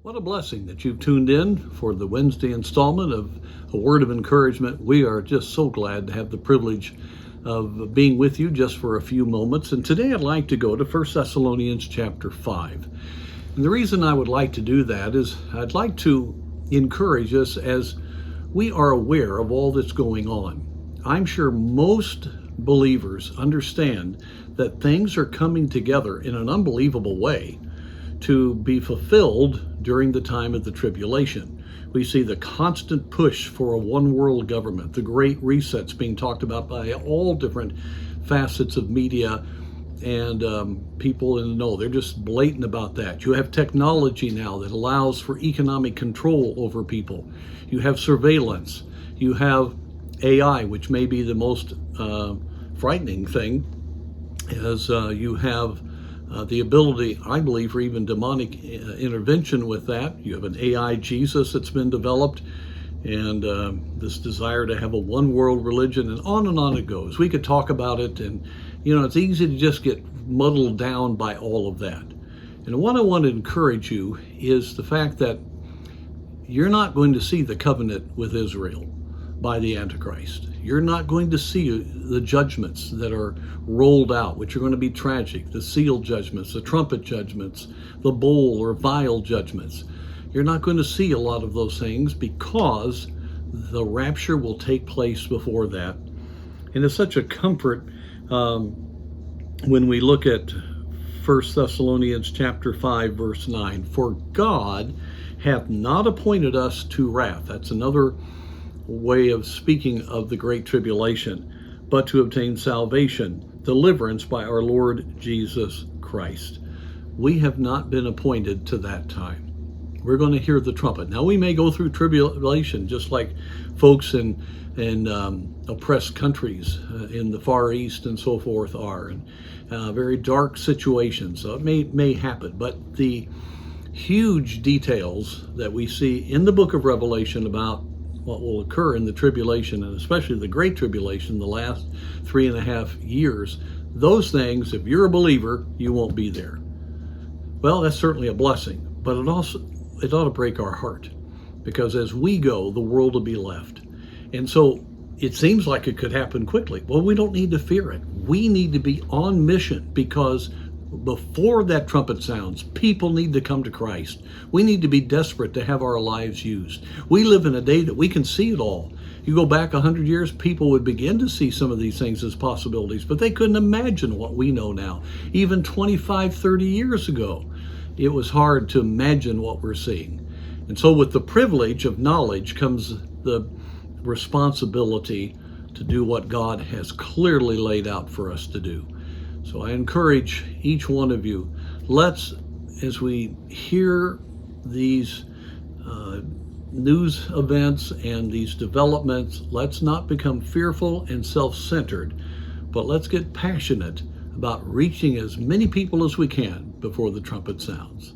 What a blessing that you've tuned in for the Wednesday installment of A Word of Encouragement. We are just so glad to have the privilege of being with you just for a few moments. And today I'd like to go to 1 Thessalonians chapter 5. And the reason I would like to do that is I'd like to encourage us as we are aware of all that's going on. I'm sure most believers understand that things are coming together in an unbelievable way to be fulfilled during the time of the tribulation. We see the constant push for a one world government, the great resets being talked about by all different facets of media and people in the know. They're just blatant about that. You have technology now that allows for economic control over people. You have surveillance. You have AI, which may be the most frightening thing, as you have the ability, I believe, for even demonic intervention with that. You have an AI Jesus that's been developed, and this desire to have a one world religion, and on it goes. We could talk about it, and it's easy to just get muddled down by all of that. And what I want to encourage you is the fact that you're not going to see the covenant with Israel by the Antichrist. You're not going to see the judgments that are rolled out, which are going to be tragic, the seal judgments, the trumpet judgments, the bowl or vial judgments. You're not going to see a lot of those things because the rapture will take place before that. And it's such a comfort when we look at 1 Thessalonians chapter 5, verse 9. For God hath not appointed us to wrath. That's another way of speaking of the great tribulation, but to obtain salvation, deliverance by our Lord Jesus Christ. We have not been appointed to that time. We're going to hear the trumpet. Now, we may go through tribulation just like folks in oppressed countries in the Far East and so forth are, and very dark situations. So it may happen, but the huge details that we see in the book of Revelation about what will occur in the tribulation, and especially the great tribulation, the last 3.5 years, those things, if you're a believer, you won't be there. Well, that's certainly a blessing, but it ought to break our heart, because as we go, the world will be left. And so it seems like it could happen quickly. Well, we don't need to fear it. We need to be on mission, because before that trumpet sounds, people need to come to Christ. We need to be desperate to have our lives used. We live in a day that we can see it all. You go back 100 years, people would begin to see some of these things as possibilities, but they couldn't imagine what we know now. Even 25, 30 years ago, it was hard to imagine what we're seeing. And so with the privilege of knowledge comes the responsibility to do what God has clearly laid out for us to do. So I encourage each one of you, let's, as we hear these news events and these developments, let's not become fearful and self-centered, but let's get passionate about reaching as many people as we can before the trumpet sounds.